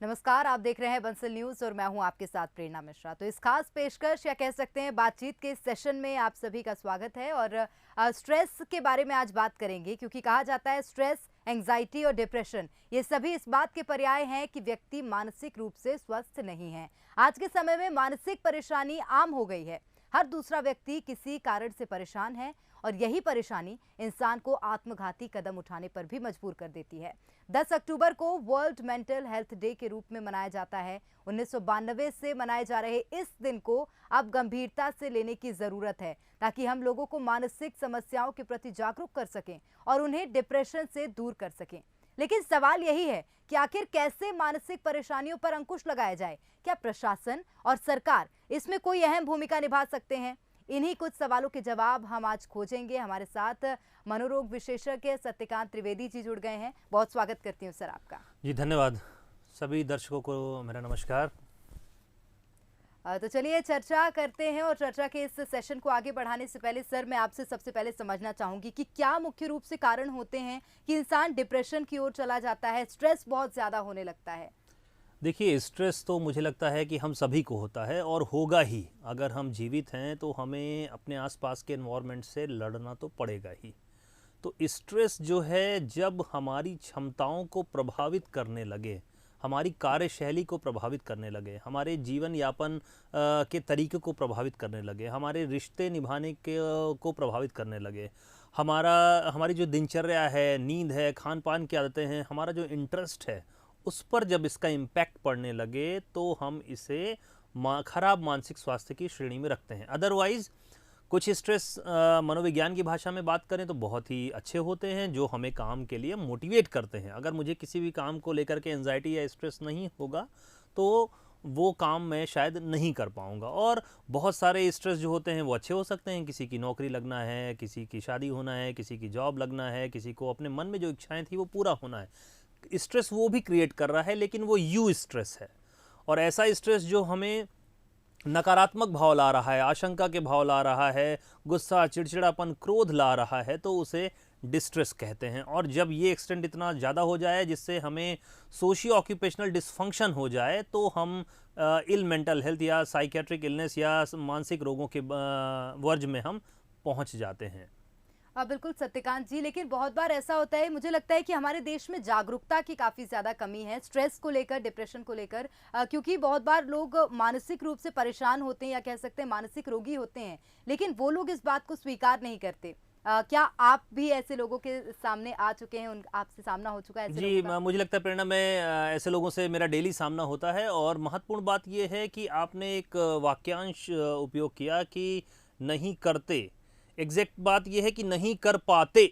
नमस्कार, आप देख रहे हैं बंसल न्यूज और मैं हूं आपके साथ प्रेरणा मिश्रा। तो इस खास पेशकश या कह सकते हैं बातचीत के सेशन में आप सभी का स्वागत है। और स्ट्रेस के बारे में आज बात करेंगे, क्योंकि कहा जाता है स्ट्रेस, एंजाइटी और डिप्रेशन ये सभी इस बात के पर्याय हैं कि व्यक्ति मानसिक रूप से स्वस्थ नहीं है। आज के समय में मानसिक परेशानी आम हो गई है। हर दूसरा व्यक्ति किसी कारण से परेशान है और यही परेशानी इंसान को आत्मघाती कदम उठाने पर भी मजबूर कर देती है। 10 अक्टूबर को वर्ल्ड मेंटल हेल्थ डे के रूप में मनाया जाता है। 1992 से मनाए जा रहे इस दिन को अब गंभीरता से लेने की जरूरत है, ताकि हम लोगों को मानसिक समस्याओं के प्रति जागरूक कर सकें और उन्हें डिप्रेशन से दूर कर सकें। लेकिन सवाल यही है कि आखिर कैसे मानसिक परेशानियों पर अंकुश लगाया जाए? क्या प्रशासन और सरकार इसमें कोई अहम भूमिका निभा सकते हैं? इन्हीं कुछ सवालों के जवाब हम आज खोजेंगे। हमारे साथ मनोरोग विशेषज्ञ सत्यकांत त्रिवेदी जी जुड़ गए हैं। बहुत स्वागत करती हूँ सर आपका। जी धन्यवाद। सभी दर्शकों को मेरा नमस्कार। तो चलिए चर्चा करते हैं। और चर्चा के इस सेशन को आगे बढ़ाने से पहले सर, मैं आपसे सबसे पहले समझना चाहूंगी कि क्या मुख्य रूप से कारण होते हैं कि इंसान डिप्रेशन की ओर चला जाता है, स्ट्रेस बहुत ज्यादा होने लगता है? देखिए, स्ट्रेस तो मुझे लगता है कि हम सभी को होता है और होगा ही। अगर हम जीवित हैं तो हमें अपने आसपास के एनवायरनमेंट से लड़ना तो पड़ेगा ही। तो स्ट्रेस जो है, जब हमारी क्षमताओं को प्रभावित करने लगे, हमारी कार्यशैली को प्रभावित करने लगे, हमारे जीवन यापन के तरीके को प्रभावित करने लगे, हमारे रिश्ते निभाने के को प्रभावित करने लगे, हमारी जो दिनचर्या है, नींद है, खान पान की आदतें हैं, हमारा जो इंटरेस्ट है, उस पर जब इसका इम्पैक्ट पड़ने लगे तो हम इसे खराब मानसिक स्वास्थ्य की श्रेणी में रखते हैं। अदरवाइज़ कुछ स्ट्रेस मनोविज्ञान की भाषा में बात करें तो बहुत ही अच्छे होते हैं, जो हमें काम के लिए मोटिवेट करते हैं। अगर मुझे किसी भी काम को लेकर के एंजाइटी या स्ट्रेस नहीं होगा तो वो काम मैं शायद नहीं कर पाऊंगा। और बहुत सारे स्ट्रेस जो होते हैं वो अच्छे हो सकते हैं। किसी की नौकरी लगना है, किसी की शादी होना है, किसी की जॉब लगना है, किसी को अपने मन में जो इच्छाएं थी वो पूरा होना है। स्ट्रेस वो भी क्रिएट कर रहा है, लेकिन वो यू स्ट्रेस है। और ऐसा स्ट्रेस जो हमें नकारात्मक भाव ला रहा है, आशंका के भाव ला रहा है, गुस्सा, चिड़चिड़ापन, क्रोध ला रहा है, तो उसे डिस्ट्रेस कहते हैं। और जब ये एक्सटेंड इतना ज़्यादा हो जाए जिससे हमें सोशियो ऑक्यूपेशनल डिसफंक्शन हो जाए, तो हम इल मेंटल हेल्थ या साइकेट्रिक इलनेस या मानसिक रोगों के वर्ज में हम पहुंच जाते हैं। बिल्कुल सत्यकांत जी, लेकिन बहुत बार ऐसा होता है, मुझे लगता है कि हमारे देश में जागरूकता की काफ़ी ज़्यादा कमी है स्ट्रेस को लेकर, डिप्रेशन को लेकर। क्योंकि बहुत बार लोग मानसिक रूप से परेशान होते हैं या कह सकते हैं मानसिक रोगी होते हैं, लेकिन वो लोग इस बात को स्वीकार नहीं करते। क्या आप भी ऐसे लोगों के सामने आ चुके हैं? आपसे सामना हो चुका है ऐसे जी, लोगों का? मुझे लगता है प्रेरणा, मैं ऐसे लोगों से मेरा डेली सामना होता है। और महत्वपूर्ण बात यह है कि आपने एक वाक्यांश उपयोग किया कि नहीं करते। एग्जैक्ट बात यह है कि नहीं कर पाते।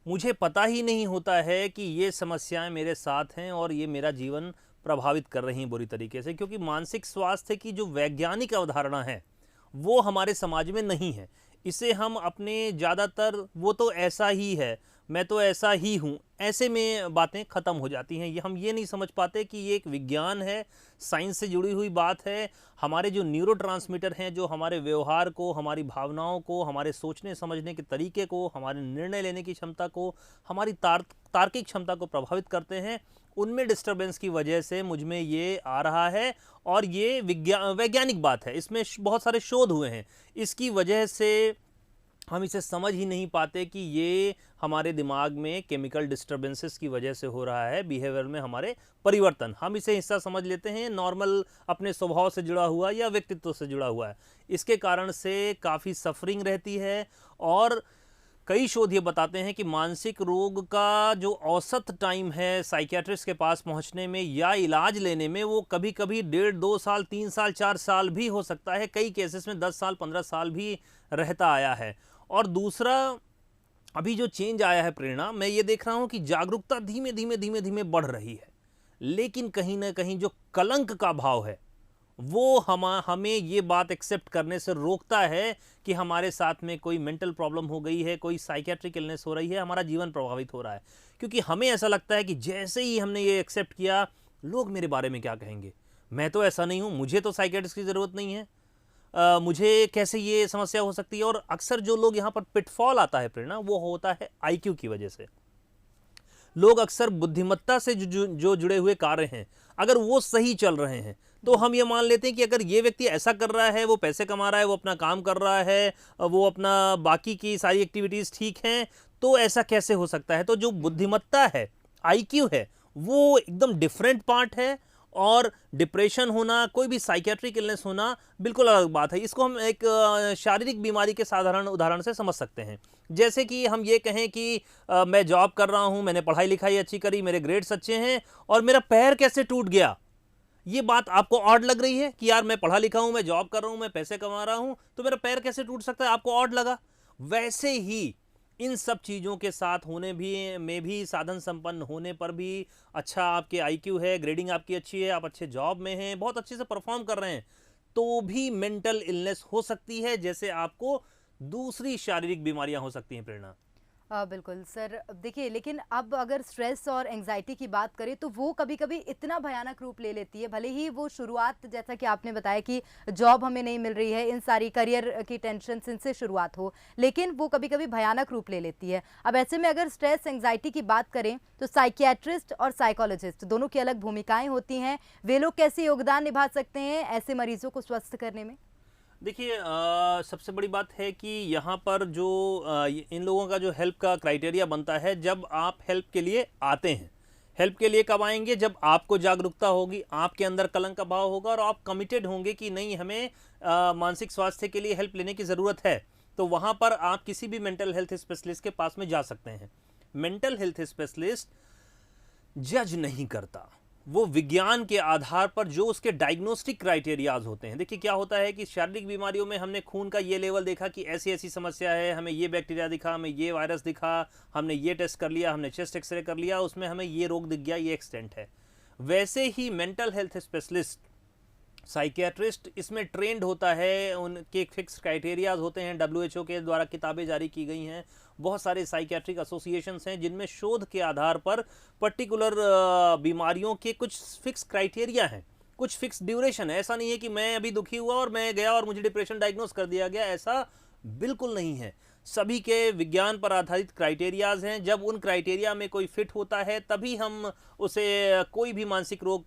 मुझे पता ही नहीं होता है कि ये समस्याएं मेरे साथ हैं और ये मेरा जीवन प्रभावित कर रही हैं बुरी तरीके से, क्योंकि मानसिक स्वास्थ्य की जो वैज्ञानिक अवधारणा है वो हमारे समाज में नहीं है। इसे हम अपने ज़्यादातर वो तो ऐसा ही है, मैं तो ऐसा ही हूँ, ऐसे में बातें ख़त्म हो जाती हैं। ये हम ये नहीं समझ पाते कि ये एक विज्ञान है, साइंस से जुड़ी हुई बात है। हमारे जो न्यूरोट्रांसमीटर हैं, जो हमारे व्यवहार को, हमारी भावनाओं को, हमारे सोचने समझने के तरीके को, हमारे निर्णय लेने की क्षमता को, हमारी तार्किक क्षमता को प्रभावित करते हैं, उनमें डिस्टर्बेंस की वजह से मुझ में ये आ रहा है। और ये वैज्ञानिक बात है, इसमें बहुत सारे शोध हुए हैं। इसकी वजह से हम इसे समझ ही नहीं पाते कि ये हमारे दिमाग में केमिकल डिस्टर्बेंसेस की वजह से हो रहा है, बिहेवियर में हमारे परिवर्तन। हम इसे हिस्सा समझ लेते हैं, नॉर्मल अपने स्वभाव से जुड़ा हुआ या व्यक्तित्व से जुड़ा हुआ है। इसके कारण से काफ़ी सफरिंग रहती है। और कई शोध ये बताते हैं कि मानसिक रोग का जो औसत टाइम है साइकियाट्रिस्ट के पास पहुंचने में या इलाज लेने में, वो कभी कभी 1.5-2 साल, 3 साल, 4 साल भी हो सकता है। कई केसेस में 10 साल, 15 साल भी रहता आया है। और दूसरा, अभी जो चेंज आया है प्रेरणा, मैं ये देख रहा हूं कि जागरूकता धीमे धीमे धीमे धीमे बढ़ रही है, लेकिन कहीं ना कहीं जो कलंक का भाव है वो हमें ये बात एक्सेप्ट करने से रोकता है कि हमारे साथ में कोई मेंटल प्रॉब्लम हो गई है, कोई साइकेट्रिक इलनेस हो रही है, हमारा जीवन प्रभावित हो रहा है। क्योंकि हमें ऐसा लगता है कि जैसे ही हमने ये एक्सेप्ट किया, लोग मेरे बारे में क्या कहेंगे, मैं तो ऐसा नहीं हूँ, मुझे तो साइकेट्रिस्ट की ज़रूरत नहीं है, मुझे कैसे ये समस्या हो सकती है। और अक्सर जो लोग यहाँ पर पिटफॉल आता है प्रेरणा, वो होता है आईक्यू की वजह से। लोग अक्सर बुद्धिमत्ता से जो जुड़े हुए कार्य हैं, अगर वो सही चल रहे हैं तो हम ये मान लेते हैं कि अगर ये व्यक्ति ऐसा कर रहा है, वो पैसे कमा रहा है, वो अपना काम कर रहा है, वो अपना बाकी की सारी एक्टिविटीज़ ठीक हैं, तो ऐसा कैसे हो सकता है। तो जो बुद्धिमत्ता है, आईक्यू है, वो एकदम डिफरेंट पार्ट है, और डिप्रेशन होना, कोई भी साइकेट्रिक इलनेस होना बिल्कुल अलग बात है। इसको हम एक शारीरिक बीमारी के साधारण उदाहरण से समझ सकते हैं। जैसे कि हम ये कहें कि मैं जॉब कर रहा हूँ, मैंने पढ़ाई लिखाई अच्छी करी, मेरे ग्रेड्स अच्छे हैं, और मेरा पैर कैसे टूट गया। ये बात आपको ऑड लग रही है कि यार मैं पढ़ा लिखा हूँ, मैं जॉब कर रहा हूँ, मैं पैसे कमा रहा हूँ, तो मेरा पैर कैसे टूट सकता है, आपको ऑड लगा। वैसे ही इन सब चीज़ों के साथ होने भी में भी, साधन संपन्न होने पर भी, अच्छा आपके आईक्यू है, ग्रेडिंग आपकी अच्छी है, आप अच्छे जॉब में हैं, बहुत अच्छे से परफॉर्म कर रहे हैं, तो भी मेंटल इलनेस हो सकती है, जैसे आपको दूसरी शारीरिक बीमारियां हो सकती हैं। प्रेरणा, बिल्कुल सर। देखिए, लेकिन अब अगर स्ट्रेस और एंजाइटी की बात करें तो वो कभी-कभी इतना भयानक रूप ले लेती है, भले ही वो शुरुआत, जैसा कि आपने बताया कि जॉब हमें नहीं मिल रही है, इन सारी करियर की टेंशन इनसे शुरुआत हो, लेकिन वो कभी-कभी भयानक रूप ले लेती है। अब ऐसे में अगर स्ट्रेस एंजाइटी की बात करें तो साइकियाट्रिस्ट और साइकोलॉजिस्ट दोनों की अलग भूमिकाएं होती हैं। वे लोग कैसे योगदान निभा सकते हैं ऐसे मरीजों को स्वस्थ करने में? देखिए, सबसे बड़ी बात है कि यहाँ पर जो इन लोगों का जो हेल्प का क्राइटेरिया बनता है, जब आप हेल्प के लिए आते हैं। हेल्प के लिए कब आएंगे? जब आपको जागरूकता होगी, आपके अंदर कलंक का भाव होगा, और आप कमिटेड होंगे कि नहीं, हमें मानसिक स्वास्थ्य के लिए हेल्प लेने की ज़रूरत है, तो वहाँ पर आप किसी भी मेंटल हेल्थ स्पेशलिस्ट के पास में जा सकते हैं। मेंटल हेल्थ स्पेशलिस्ट जज नहीं करता, वो विज्ञान के आधार पर जो उसके डायग्नोस्टिक क्राइटेरियाज होते हैं। देखिए, क्या होता है कि शारीरिक बीमारियों में हमने खून का ये लेवल देखा कि ऐसी ऐसी समस्या है, हमें ये बैक्टीरिया दिखा, हमें ये वायरस दिखा, हमने ये टेस्ट कर लिया, हमने चेस्ट एक्सरे कर लिया, उसमें हमें ये रोग दिख गया, ये एक्सटेंट है। वैसे ही मेंटल हेल्थ स्पेशलिस्ट, साइकियाट्रिस्ट इसमें ट्रेंड होता है, उनके फिक्स क्राइटेरियाज होते हैं, WHO के द्वारा किताबें जारी की गई हैं, बहुत सारे साइकियाट्रिक एसोसिएशंस हैं जिनमें शोध के आधार पर पर्टिकुलर बीमारियों के कुछ फिक्स क्राइटेरिया हैं, कुछ फिक्स ड्यूरेशन है। ऐसा नहीं है कि मैं अभी दुखी हुआ और मैं गया और मुझे डिप्रेशन डायग्नोस कर दिया गया, ऐसा बिल्कुल नहीं है। सभी के विज्ञान पर आधारित क्राइटेरियाज हैं। जब उन क्राइटेरिया में कोई फिट होता है तभी हम उसे कोई भी मानसिक रोग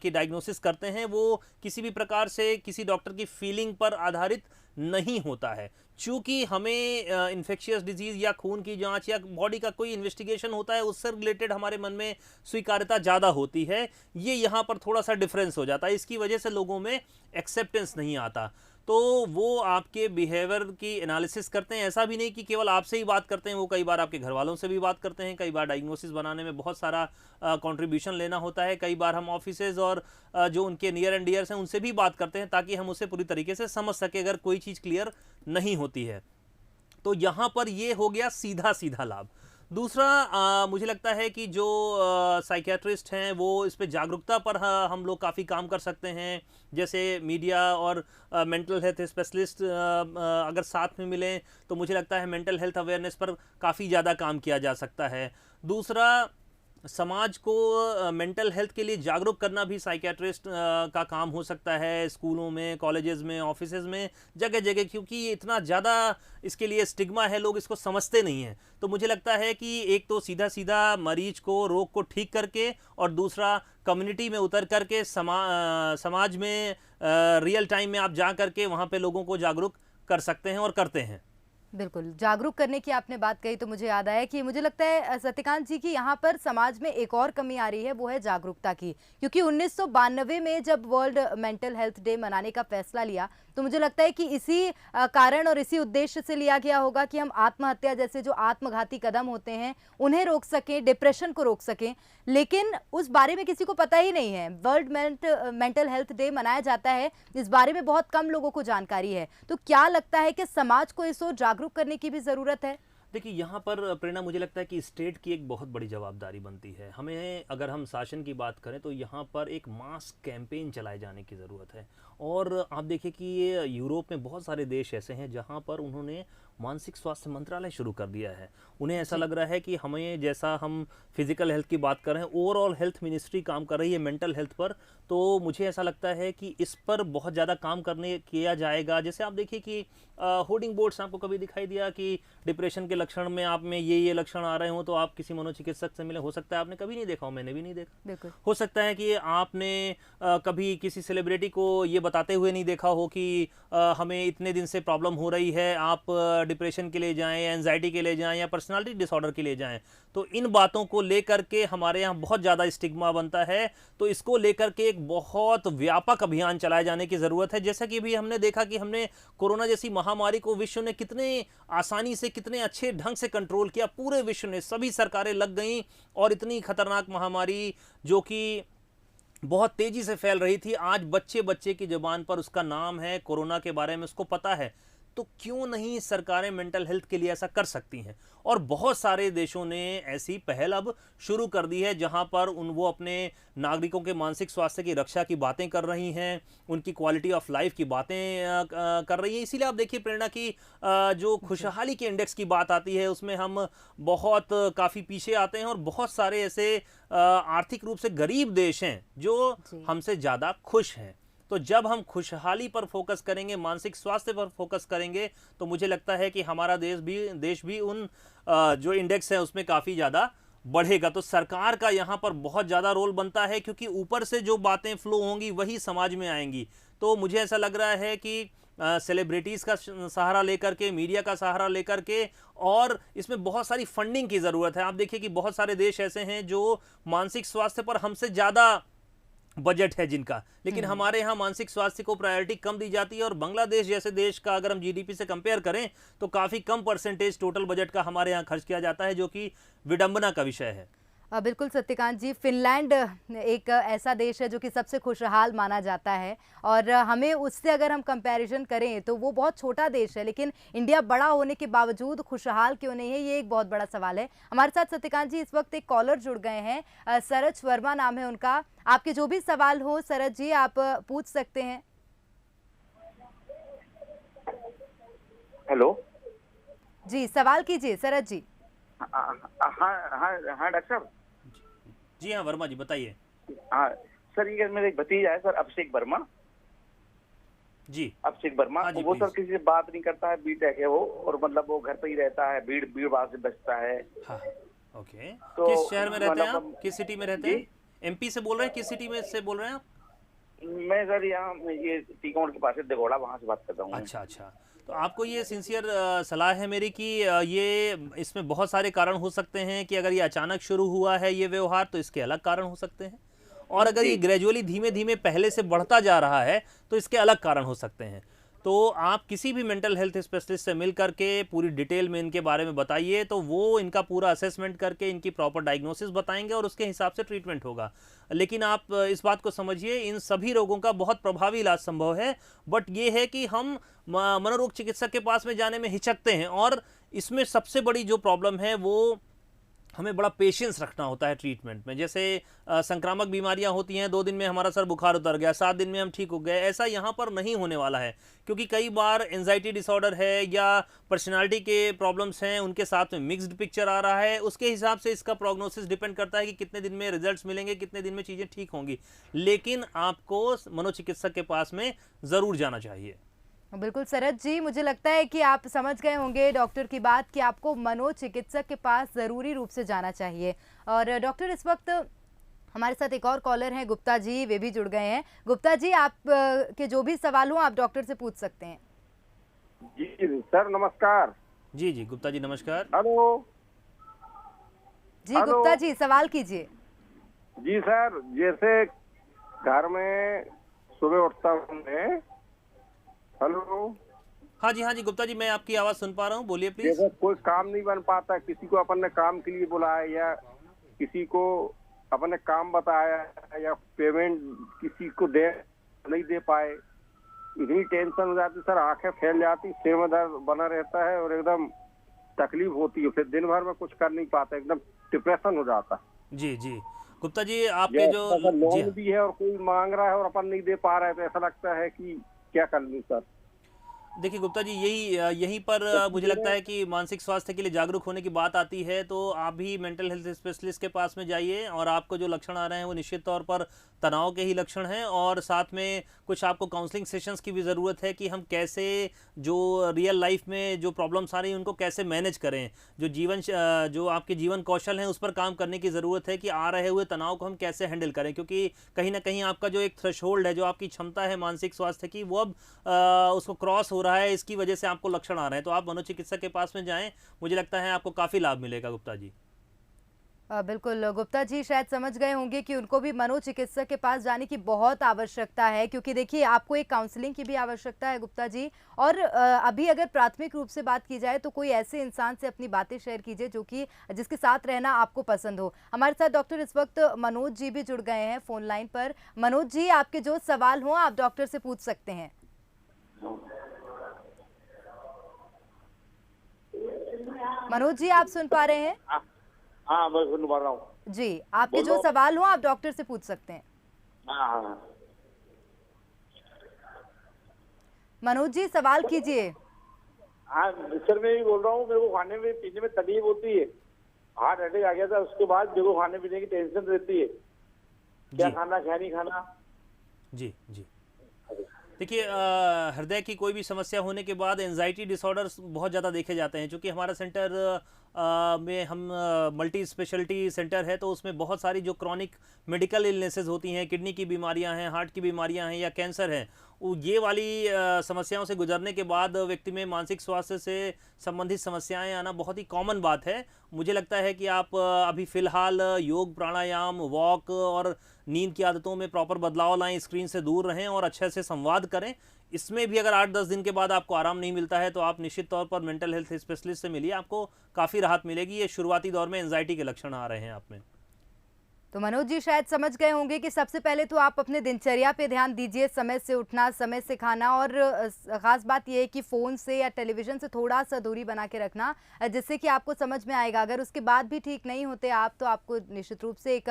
की डायग्नोसिस करते हैं। वो किसी भी प्रकार से किसी डॉक्टर की फीलिंग पर आधारित नहीं होता है। चूँकि हमें इन्फेक्शियस डिजीज़ या खून की जांच या बॉडी का कोई इन्वेस्टिगेशन होता है, उससे रिलेटेड हमारे मन में स्वीकार्यता ज़्यादा होती है। ये यहाँ पर थोड़ा सा डिफरेंस हो जाता है, इसकी वजह से लोगों में एक्सेप्टेंस नहीं आता। तो वो आपके बिहेवियर की एनालिसिस करते हैं। ऐसा भी नहीं कि केवल आपसे ही बात करते हैं, वो कई बार आपके घर वालों से भी बात करते हैं। कई बार डायग्नोसिस बनाने में बहुत सारा कंट्रीब्यूशन लेना होता है। कई बार हम ऑफिसेज और जो उनके नियर एंड डियर्स हैं उनसे भी बात करते हैं, ताकि हम उसे पूरी तरीके से समझ सके अगर कोई चीज़ क्लियर नहीं होती है। तो यहाँ पर ये हो गया सीधा सीधा लाभ। दूसरा, मुझे लगता है कि जो साइकियाट्रिस्ट हैं वो इस पे जागरूकता पर हम लोग काफ़ी काम कर सकते हैं। जैसे मीडिया और मेंटल हेल्थ स्पेशलिस्ट अगर साथ में मिलें तो मुझे लगता है मेंटल हेल्थ अवेयरनेस पर काफ़ी ज़्यादा काम किया जा सकता है। दूसरा, समाज को मेंटल हेल्थ के लिए जागरूक करना भी साइकियाट्रिस्ट का काम हो सकता है, स्कूलों में, कॉलेजेस में, ऑफिसेज में, जगह जगह, क्योंकि ये इतना ज़्यादा इसके लिए स्टिग्मा है, लोग इसको समझते नहीं हैं। तो मुझे लगता है कि एक तो सीधा सीधा मरीज को, रोग को ठीक करके, और दूसरा कम्युनिटी में उतर करके समाज में रियल टाइम में आप जा करके वहाँ पे लोगों को जागरूक कर सकते हैं और करते हैं। बिल्कुल, जागरूक करने की आपने बात कही तो मुझे याद आया कि मुझे लगता है सत्यकांत जी की यहाँ पर समाज में एक और कमी आ रही है, वो है जागरूकता की। क्योंकि 1992 में जब वर्ल्ड मेंटल हेल्थ डे मनाने का फैसला लिया तो मुझे लगता है कि इसी कारण और इसी उद्देश्य से लिया गया होगा कि हम आत्महत्या जैसे जो आत्मघाती कदम होते हैं उन्हें रोक सकें, डिप्रेशन को रोक सकें। लेकिन उस बारे में किसी को पता ही नहीं है। वर्ल्ड मेंटल हेल्थ डे मनाया जाता है, इस बारे में बहुत कम लोगों को जानकारी है। तो क्या लगता है कि समाज को इस ओर जागरूक करने की भी ज़रूरत है? देखिए, यहाँ पर प्रेरणा, मुझे लगता है कि स्टेट की एक बहुत बड़ी जवाबदारी बनती है। हमें, अगर हम शासन की बात करें तो यहाँ पर एक मास कैंपेन चलाए जाने की ज़रूरत है। और आप देखिए कि ये यूरोप में बहुत सारे देश ऐसे हैं जहाँ पर उन्होंने मानसिक स्वास्थ्य मंत्रालय शुरू कर दिया है। उन्हें ऐसा लग रहा है कि हमें, जैसा हम फिजिकल हेल्थ की बात कर रहे हैं, ओवरऑल हेल्थ मिनिस्ट्री काम कर रही है मेंटल हेल्थ पर, तो मुझे ऐसा लगता है कि इस पर बहुत ज़्यादा काम किया जाएगा। जैसे आप देखिए कि होर्डिंग बोर्ड्स आपको कभी दिखाई दिया कि डिप्रेशन के लक्षण में आप में ये लक्षण आ रहे हो तो आप किसी मनोचिकित्सक से मिले। हो सकता है आपने कभी नहीं देखा हो, मैंने भी नहीं देखा। बिल्कुल। हो सकता है कि आपने कभी किसी सेलिब्रिटी को ये बताते हुए नहीं देखा हो कि हमें इतने दिन से प्रॉब्लम हो रही है, आप डिप्रेशन के लिए जाएं, एंजाइटी के लिए जाएं या पर्सनालिटी डिसऑर्डर के लिए जाएं। तो इन बातों को लेकर के हमारे यहाँ बहुत ज़्यादा स्टिग्मा बनता है। तो इसको लेकर के एक बहुत व्यापक अभियान चलाए जाने की ज़रूरत है। जैसा कि अभी हमने देखा कि हमने कोरोना जैसी महामारी को विश्व ने कितने आसानी से, कितने अच्छे ढंग से कंट्रोल किया। पूरे विश्व ने, सभी सरकारें लग गईं और इतनी खतरनाक महामारी जो कि बहुत तेजी से फैल रही थी, आज बच्चे बच्चे की जुबान पर उसका नाम है, कोरोना के बारे में उसको पता है। तो क्यों नहीं सरकारें मेंटल हेल्थ के लिए ऐसा कर सकती हैं? और बहुत सारे देशों ने ऐसी पहल अब शुरू कर दी है जहां पर वो अपने नागरिकों के मानसिक स्वास्थ्य की रक्षा की बातें कर रही हैं, उनकी क्वालिटी ऑफ लाइफ की बातें कर रही हैं। इसीलिए आप देखिए प्रेरणा की जो खुशहाली के इंडेक्स की बात आती है उसमें हम बहुत काफ़ी पीछे आते हैं और बहुत सारे ऐसे आर्थिक रूप से गरीब देश हैं जो हमसे ज़्यादा खुश हैं। तो जब हम खुशहाली पर फोकस करेंगे, मानसिक स्वास्थ्य पर फोकस करेंगे, तो मुझे लगता है कि हमारा देश भी उन जो इंडेक्स है उसमें काफ़ी ज़्यादा बढ़ेगा। तो सरकार का यहाँ पर बहुत ज़्यादा रोल बनता है क्योंकि ऊपर से जो बातें फ्लो होंगी वही समाज में आएंगी। तो मुझे ऐसा लग रहा है कि सेलिब्रिटीज़ का सहारा लेकर के, मीडिया का सहारा लेकर के, और इसमें बहुत सारी फंडिंग की ज़रूरत है। आप देखिए कि बहुत सारे देश ऐसे हैं जो मानसिक स्वास्थ्य पर हमसे ज़्यादा बजट है जिनका, लेकिन हमारे यहाँ मानसिक स्वास्थ्य को प्रायोरिटी कम दी जाती है। और बांग्लादेश जैसे देश का अगर हम जीडीपी से कंपेयर करें तो काफ़ी कम परसेंटेज टोटल बजट का हमारे यहाँ खर्च किया जाता है, जो कि विडंबना का विषय है। बिल्कुल सत्यकांत जी, फिनलैंड एक ऐसा देश है जो कि सबसे खुशहाल माना जाता है और हमें उससे अगर हम कंपैरिजन करें तो वो बहुत छोटा देश है, लेकिन इंडिया बड़ा होने के बावजूद खुशहाल क्यों नहीं है, ये एक बहुत बड़ा सवाल है। हमारे साथ सत्यकांत जी इस वक्त एक कॉलर जुड़ गए हैं, सरज वर्मा नाम है उनका। आपके जो भी सवाल हो सरज जी आप पूछ सकते हैं। हेलो जी, सवाल कीजिए सरज जी। हाँ हाँ डॉक्टर साहब। जी हाँ वर्मा जी, बताइए। हाँ सर, ये मेरा एक भतीजा है सर, अभिषेक वर्मा। जी अभिषेक वर्मा, हाँ जी, वो सर प्लीज। किसी से बात नहीं करता है, बीटेक है वो, और मतलब वो घर पे ही रहता है, भीड़ भाड़ से बचता है। हाँ ओके। तो किस शहर में रहते हैं आप? मतलब किस सिटी में रहते हैं? एमपी से बोल रहे हैं? किस सिटी में से बोल रहे हैं आप? मैं सर यहाँ ये टीकमगढ़ के पास है, दिगोड़ा, वहाँ से बात कर रहा हूँ। अच्छा अच्छा। तो आपको ये सिंसियर सलाह है मेरी कि ये इसमें बहुत सारे कारण हो सकते हैं कि अगर ये अचानक शुरू हुआ है ये व्यवहार तो इसके अलग कारण हो सकते हैं, और अगर ये ग्रेजुअली धीमे धीमे पहले से बढ़ता जा रहा है तो इसके अलग कारण हो सकते हैं। तो आप किसी भी मेंटल हेल्थ स्पेशलिस्ट से मिल करके पूरी डिटेल में इनके बारे में बताइए, तो वो इनका पूरा असेसमेंट करके इनकी प्रॉपर डायग्नोसिस बताएंगे और उसके हिसाब से ट्रीटमेंट होगा। लेकिन आप इस बात को समझिए, इन सभी रोगों का बहुत प्रभावी इलाज संभव है, बट ये है कि हम मनोरोग चिकित्सक के पास में जाने में हिचकते हैं। और इसमें सबसे बड़ी जो प्रॉब्लम है वो हमें बड़ा पेशेंस रखना होता है ट्रीटमेंट में। जैसे संक्रामक बीमारियां होती हैं, 2 दिन में हमारा सर बुखार उतर गया, 7 दिन में हम ठीक हो गए, ऐसा यहाँ पर नहीं होने वाला है। क्योंकि कई बार एंजाइटी डिसऑर्डर है या पर्सनालिटी के प्रॉब्लम्स हैं, उनके साथ में मिक्स्ड पिक्चर आ रहा है, उसके हिसाब से इसका प्रोग्नोसिस डिपेंड करता है कि कितने दिन में रिजल्ट्स मिलेंगे, कितने दिन में चीज़ें ठीक होंगी। लेकिन आपको मनोचिकित्सक के पास में ज़रूर जाना चाहिए। बिल्कुल सरज जी, मुझे लगता है कि आप समझ गए होंगे डॉक्टर की बात कि आपको मनोचिकित्सक के पास ज़रूरी रूप से जाना चाहिए। और डॉक्टर इस वक्त हमारे साथ एक और कॉलर हैं गुप्ता जी, वे भी जुड़ गए हैं। गुप्ता जी, आप के जो भी सवाल हो आप डॉक्टर से पूछ सकते हैं। जी सर नमस्कार। जी जी गुप्ता जी नमस्कार। हेलो जी गुप्ता जी, सवाल कीजिए। जी सर, जैसे घर में सुबह उठता हूँ मैं। हेलो हाँ जी गुप्ता जी, मैं आपकी आवाज़ सुन पा रहा हूँ, बोलिए प्लीज। जैसे कोई काम नहीं बन पाता, किसी को अपन ने काम के लिए बुलाया या किसी को अपन ने काम बताया या पेमेंट किसी को नहीं दे पाए, इतनी टेंशन हो जाती सर, आंखें फैल जाती, सिर में दर्द बना रहता है और एकदम तकलीफ होती है, फिर दिन भर में कुछ कर नहीं पाता, एकदम डिप्रेशन हो जाता। जी जी गुप्ता जी, आपके जो लोन भी है और कोई मांग रहा है और अपन नहीं दे पा रहा है, तो ऐसा लगता है कि क्या कर लूं सर। देखिए गुप्ता जी, यहीं पर मुझे लगता है कि मानसिक स्वास्थ्य के लिए जागरूक होने की बात आती है, तो आप भी मेंटल हेल्थ स्पेशलिस्ट के पास में जाइए, और आपको जो लक्षण आ रहे हैं वो निश्चित तौर पर तनाव के ही लक्षण हैं, और साथ में कुछ आपको काउंसलिंग सेशंस की भी ज़रूरत है कि हम कैसे जो रियल लाइफ में जो प्रॉब्लम्स आ रही हैं उनको कैसे मैनेज करें, जो आपके जीवन कौशल हैं उस पर काम करने की ज़रूरत है कि आ रहे हुए तनाव को हम कैसे हैंडल करें, क्योंकि कहीं ना कहीं आपका जो एक थ्रेशोल्ड है, जो आपकी क्षमता है मानसिक स्वास्थ्य की, वो अब उसको क्रॉस हो रहा है, इसकी वजह से आपको लक्षण आ रहे हैं। तो आप मनोचिकित्सक के पास में जाएं, मुझे लगता है आपको काफ़ी लाभ मिलेगा गुप्ता जी। बिल्कुल, गुप्ता जी शायद समझ गए होंगे कि उनको भी मनोचिकित्सक के पास जाने की बहुत आवश्यकता है, क्योंकि देखिए आपको एक काउंसलिंग की भी आवश्यकता है गुप्ता जी। और अभी अगर प्राथमिक रूप से बात की जाए तो कोई ऐसे इंसान से अपनी बातें शेयर कीजिए जिसके साथ रहना आपको पसंद हो। हमारे साथ डॉक्टर इस वक्त मनोज जी भी जुड़ गए हैं फ़ोन लाइन पर। मनोज जी, आपके जो सवाल हों आप डॉक्टर से पूछ सकते हैं। मनोज जी, आप सुन पा रहे हैं? हाँ, मैं सुन पा रहा हूँ। जी, आपके जो सवाल हो आप डॉक्टर से पूछ सकते हैं। हाँ, मनोज जी, सवाल कीजिए। हाँ सर, मैं ये बोल रहा हूँ, मेरे को खाने में पीने में तकलीफ होती है। हार्ट अटैक आ गया था, उसके बाद मेरे को खाने पीने की टेंशन रहती है, क्या खाना क्या नहीं खाना। जी जी, देखिए हृदय की कोई भी समस्या होने के बाद एंजाइटी डिसऑर्डर्स बहुत ज़्यादा देखे जाते हैं। क्योंकि हमारा सेंटर में हम मल्टी स्पेशलिटी सेंटर है, तो उसमें बहुत सारी जो क्रॉनिक मेडिकल इलनेसेस होती हैं, किडनी की बीमारियां हैं, हार्ट की बीमारियां हैं या कैंसर हैं, ये वाली समस्याओं से गुजरने के बाद व्यक्ति में मानसिक स्वास्थ्य से संबंधित समस्याएं आना बहुत ही कॉमन बात है। मुझे लगता है कि आप अभी फ़िलहाल योग, प्राणायाम, वॉक और नींद की आदतों में प्रॉपर बदलाव लाएं, स्क्रीन से दूर रहें और अच्छे से संवाद करें। इसमें भी अगर 8-10 दिन के बाद आपको आराम नहीं मिलता है तो आप निश्चित तौर पर मेंटल हेल्थ स्पेशलिस्ट से मिलिए, आपको काफ़ी राहत मिलेगी। ये शुरुआती दौर में एंजाइटी के लक्षण आ रहे हैं आप में। तो मनोज जी शायद समझ गए होंगे कि सबसे पहले तो आप अपने दिनचर्या पे ध्यान दीजिए, समय से उठना, समय से खाना, और ख़ास बात यह है कि फ़ोन से या टेलीविज़न से थोड़ा सा दूरी बना के रखना, जिससे कि आपको समझ में आएगा। अगर उसके बाद भी ठीक नहीं होते आप, तो आपको निश्चित रूप से एक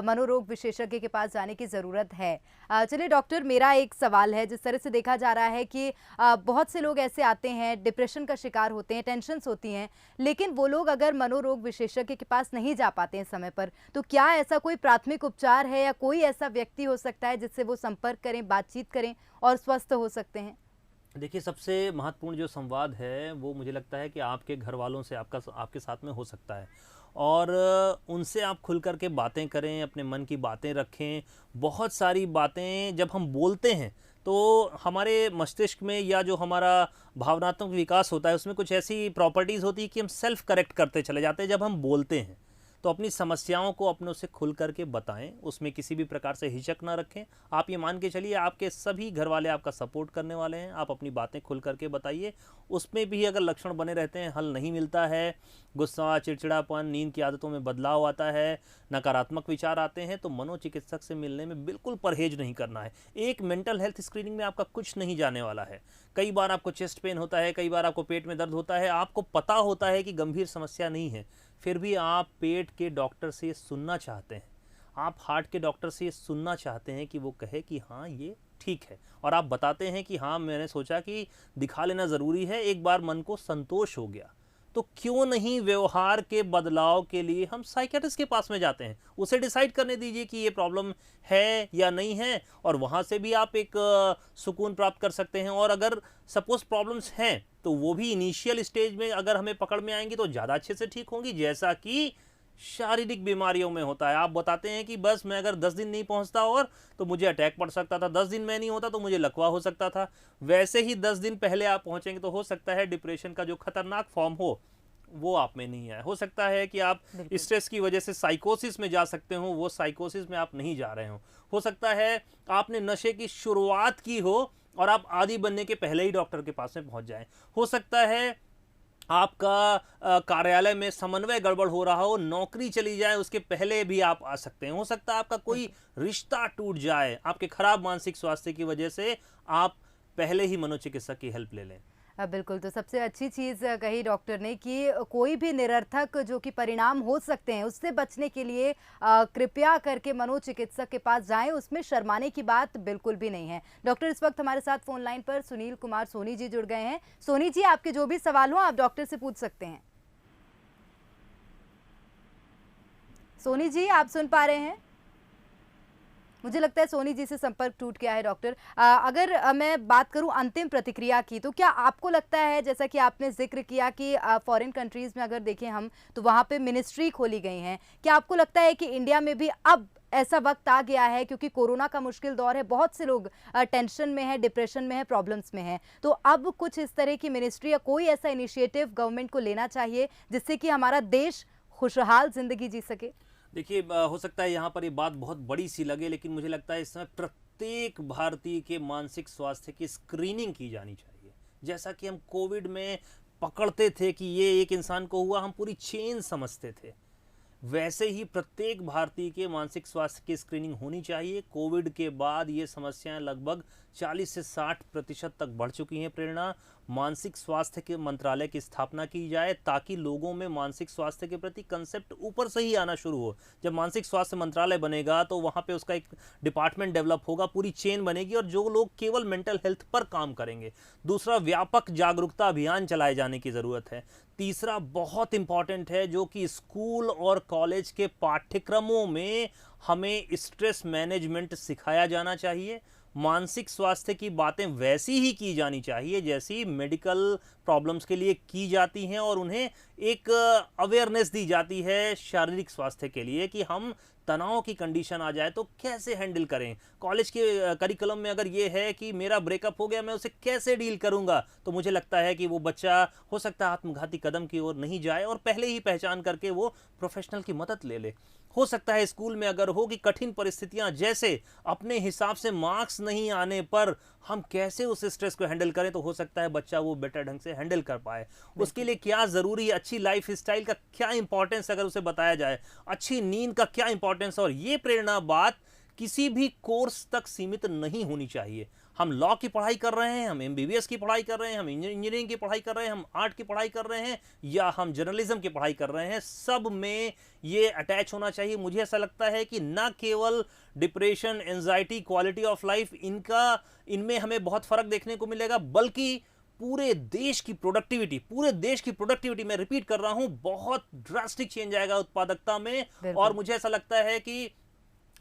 मनोरोग विशेषज्ञ के पास जाने की ज़रूरत है। चलिए डॉक्टर, मेरा एक सवाल है। जिस तरह से देखा जा रहा है कि बहुत से लोग ऐसे आते हैं, डिप्रेशन का शिकार होते हैं, टेंशन्स होती हैं, लेकिन वो लोग अगर मनोरोग विशेषज्ञ के पास नहीं जा पाते हैं समय पर, तो क्या ऐसा कोई प्राथमिक उपचार है या कोई ऐसा व्यक्ति हो सकता है जिससे वो संपर्क करें, बातचीत करें और स्वस्थ हो सकते हैं? देखिए, सबसे महत्वपूर्ण जो संवाद है वो मुझे लगता है कि आपके घर वालों से आपके साथ में हो सकता है, और उनसे आप खुल कर के बातें करें, अपने मन की बातें रखें। बहुत सारी बातें जब हम बोलते हैं तो हमारे मस्तिष्क में या जो हमारा भावनात्मक विकास होता है उसमें कुछ ऐसी प्रॉपर्टीज़ होती है कि हम सेल्फ करेक्ट करते चले जाते हैं जब हम बोलते हैं। तो अपनी समस्याओं को अपनों से खुल करके बताएं, उसमें किसी भी प्रकार से हिचक ना रखें। आप ये मान के चलिए आपके सभी घर वाले आपका सपोर्ट करने वाले हैं। आप अपनी बातें खुल करके बताइए। उसमें भी अगर लक्षण बने रहते हैं, हल नहीं मिलता है, गुस्सा, चिड़चिड़ापन, नींद की आदतों में बदलाव आता है, नकारात्मक विचार आते हैं, तो मनोचिकित्सक से मिलने में बिल्कुल परहेज नहीं करना है। एक मेंटल हेल्थ स्क्रीनिंग में आपका कुछ नहीं जाने वाला है। कई बार आपको चेस्ट पेन होता है, कई बार आपको पेट में दर्द होता है, आपको पता होता है कि गंभीर समस्या नहीं है, फिर भी आप पेट के डॉक्टर से सुनना चाहते हैं, आप हार्ट के डॉक्टर से सुनना चाहते हैं कि वो कहे कि हाँ ये ठीक है, और आप बताते हैं कि हाँ मैंने सोचा कि दिखा लेना ज़रूरी है, एक बार मन को संतोष हो गया। तो क्यों नहीं व्यवहार के बदलाव के लिए हम साइकियाट्रिस्ट के पास में जाते हैं, उसे डिसाइड करने दीजिए कि ये प्रॉब्लम है या नहीं है, और वहाँ से भी आप एक सुकून प्राप्त कर सकते हैं। और अगर सपोज प्रॉब्लम्स हैं तो वो भी इनिशियल स्टेज में अगर हमें पकड़ में आएंगी तो ज़्यादा अच्छे से ठीक होंगी, जैसा कि शारीरिक बीमारियों में होता है। आप बताते हैं कि बस मैं अगर 10 दिन नहीं पहुंचता और तो मुझे अटैक पड़ सकता था, 10 दिन में नहीं होता तो मुझे लकवा हो सकता था, वैसे ही 10 दिन पहले आप पहुंचेंगे तो हो सकता है डिप्रेशन का जो खतरनाक फॉर्म हो वो आप में नहीं है। हो सकता है कि आप स्ट्रेस की वजह से साइकोसिस में जा सकते हो, वो साइकोसिस में आप नहीं जा रहे हो सकता है आपने नशे की शुरुआत की हो और आप आदी बनने के पहले ही डॉक्टर के पास में पहुंच जाएं। हो सकता है आपका कार्यालय में समन्वय गड़बड़ हो रहा हो, नौकरी चली जाए उसके पहले भी आप आ सकते हैं। हो सकता है आपका कोई रिश्ता टूट जाए आपके खराब मानसिक स्वास्थ्य की वजह से, आप पहले ही मनोचिकित्सक की हेल्प ले लें। बिल्कुल, तो सबसे अच्छी चीज़ कही डॉक्टर ने कि कोई भी निरर्थक जो कि परिणाम हो सकते हैं, उससे बचने के लिए कृपया करके मनोचिकित्सक के पास जाएँ, उसमें शर्माने की बात बिल्कुल भी नहीं है। डॉक्टर इस वक्त हमारे साथ फ़ोन लाइन पर सुनील कुमार सोनी जी जुड़ गए हैं। सोनी जी, आपके जो भी सवाल हो आप डॉक्टर से पूछ सकते हैं। सोनी जी, आप सुन पा रहे हैं? मुझे लगता है सोनी जी से संपर्क टूट गया है डॉक्टर। अगर मैं बात करूं अंतिम प्रतिक्रिया की, तो क्या आपको लगता है, जैसा कि आपने जिक्र किया कि फॉरेन कंट्रीज में अगर देखें हम तो वहां पे मिनिस्ट्री खोली गई हैं, क्या आपको लगता है कि इंडिया में भी अब ऐसा वक्त आ गया है, क्योंकि कोरोना का मुश्किल दौर है, बहुत से लोग टेंशन में है, डिप्रेशन में है, प्रॉब्लम्स में है, तो अब कुछ इस तरह की मिनिस्ट्री या कोई ऐसा इनिशिएटिव गवर्नमेंट को लेना चाहिए जिससे कि हमारा देश खुशहाल जिंदगी जी सके? देखिए, हो सकता है यहाँ पर ये बात बहुत बड़ी सी लगे, लेकिन मुझे लगता है इस समय प्रत्येक भारतीय के मानसिक स्वास्थ्य की स्क्रीनिंग की जानी चाहिए। जैसा कि हम कोविड में पकड़ते थे कि ये एक इंसान को हुआ, हम पूरी चेन समझते थे, वैसे ही प्रत्येक भारतीय के मानसिक स्वास्थ्य की स्क्रीनिंग होनी चाहिए। कोविड के बाद ये समस्याएं लगभग 40 से 60% तक बढ़ चुकी हैं। प्रेरणा, मानसिक स्वास्थ्य के मंत्रालय की स्थापना की जाए ताकि लोगों में मानसिक स्वास्थ्य के प्रति कंसेप्ट ऊपर से ही आना शुरू हो। जब मानसिक स्वास्थ्य मंत्रालय बनेगा तो वहाँ पे उसका एक डिपार्टमेंट डेवलप होगा, पूरी चेन बनेगी और जो लोग केवल मेंटल हेल्थ पर काम करेंगे। दूसरा, व्यापक जागरूकता अभियान चलाए जाने की ज़रूरत है। तीसरा बहुत इंपॉर्टेंट है, जो कि स्कूल और कॉलेज के पाठ्यक्रमों में हमें स्ट्रेस मैनेजमेंट सिखाया जाना चाहिए। मानसिक स्वास्थ्य की बातें वैसी ही की जानी चाहिए जैसी मेडिकल प्रॉब्लम्स के लिए की जाती हैं, और उन्हें एक अवेयरनेस दी जाती है शारीरिक स्वास्थ्य के लिए कि हम तनाव की कंडीशन आ जाए तो कैसे हैंडल करें। कॉलेज के करिकुलम में अगर ये है कि मेरा ब्रेकअप हो गया, मैं उसे कैसे डील करूंगा, तो मुझे लगता है कि वो बच्चा हो सकता है आत्मघाती कदम की ओर नहीं जाए और पहले ही पहचान करके वो प्रोफेशनल की मदद ले ले। हो सकता है स्कूल में अगर हो कि कठिन परिस्थितियां, जैसे अपने हिसाब से मार्क्स नहीं आने पर हम कैसे उस स्ट्रेस को हैंडल करें, तो हो सकता है बच्चा वो बेटर ढंग से हैंडल कर पाए। उसके लिए क्या ज़रूरी है, अच्छी लाइफ स्टाइल का क्या इंपॉर्टेंस अगर उसे बताया जाए, अच्छी नींद का क्या इंपॉर्टेंस, और ये प्रेरणा बात किसी भी कोर्स तक सीमित नहीं होनी चाहिए। हम लॉ की पढ़ाई कर रहे हैं, हम एमबीबीएस की पढ़ाई कर रहे हैं, हम इंजीनियरिंग की पढ़ाई कर रहे हैं, हम आर्ट की पढ़ाई कर रहे हैं, या हम जर्नलिज्म की पढ़ाई कर रहे हैं, सब में ये अटैच होना चाहिए। मुझे ऐसा लगता है कि ना केवल depression, anxiety, quality of life, इनमें हमें बहुत फर्क देखने को मिलेगा, बल्कि पूरे देश की प्रोडक्टिविटी मैं रिपीट कर रहा हूं, बहुत ड्रास्टिक चेंज आएगा उत्पादकता में। और मुझे ऐसा लगता है कि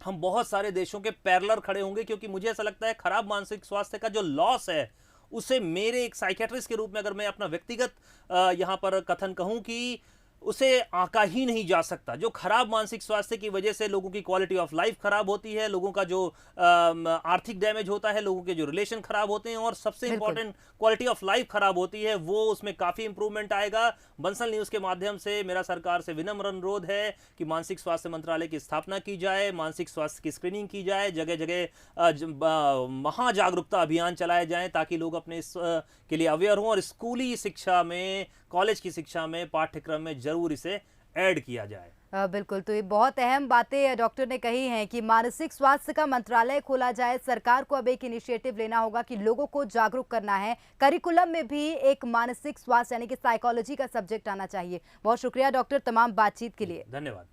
हम बहुत सारे देशों के पैरेलल खड़े होंगे, क्योंकि मुझे ऐसा लगता है खराब मानसिक स्वास्थ्य का जो लॉस है, उसे मेरे एक साइकियाट्रिस्ट के रूप में अगर मैं अपना व्यक्तिगत यहां पर कथन कहूं कि उसे आंका ही नहीं जा सकता। जो खराब मानसिक स्वास्थ्य की वजह से लोगों की क्वालिटी ऑफ लाइफ खराब होती है, लोगों का जो आर्थिक डैमेज होता है, लोगों के जो रिलेशन खराब होते हैं, और सबसे इंपॉर्टेंट क्वालिटी ऑफ लाइफ खराब होती है, वो उसमें काफी इंप्रूवमेंट आएगा। बंसल न्यूज के माध्यम से मेरा सरकार से विनम्र अनुरोध है कि मानसिक स्वास्थ्य मंत्रालय की स्थापना की जाए, मानसिक स्वास्थ्य की स्क्रीनिंग की जाए, जगह जगह महाजागरूकता अभियान चलाए जाएं ताकि लोग अपने इस के लिए अवेयर हों, और स्कूली शिक्षा में, कॉलेज की शिक्षा में, पाठ्यक्रम में जरूर इसे ऐड किया जाए। बिल्कुल, तो ये बहुत अहम बातें डॉक्टर ने कही हैं कि मानसिक स्वास्थ्य का मंत्रालय खोला जाए। सरकार को अब एक इनिशिएटिव लेना होगा कि लोगों को जागरूक करना है। करिकुलम में भी एक मानसिक स्वास्थ्य यानी कि साइकोलॉजी का सब्जेक्ट आना चाहिए। बहुत शुक्रिया डॉक्टर तमाम बातचीत के लिए। धन्यवाद।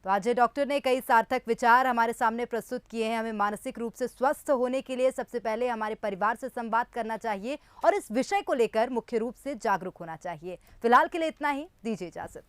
तो आज डॉक्टर ने कई सार्थक विचार हमारे सामने प्रस्तुत किए हैं। हमें मानसिक रूप से स्वस्थ होने के लिए सबसे पहले हमारे परिवार से संवाद करना चाहिए और इस विषय को लेकर मुख्य रूप से जागरूक होना चाहिए। फिलहाल के लिए इतना ही, दीजिए इजाजत।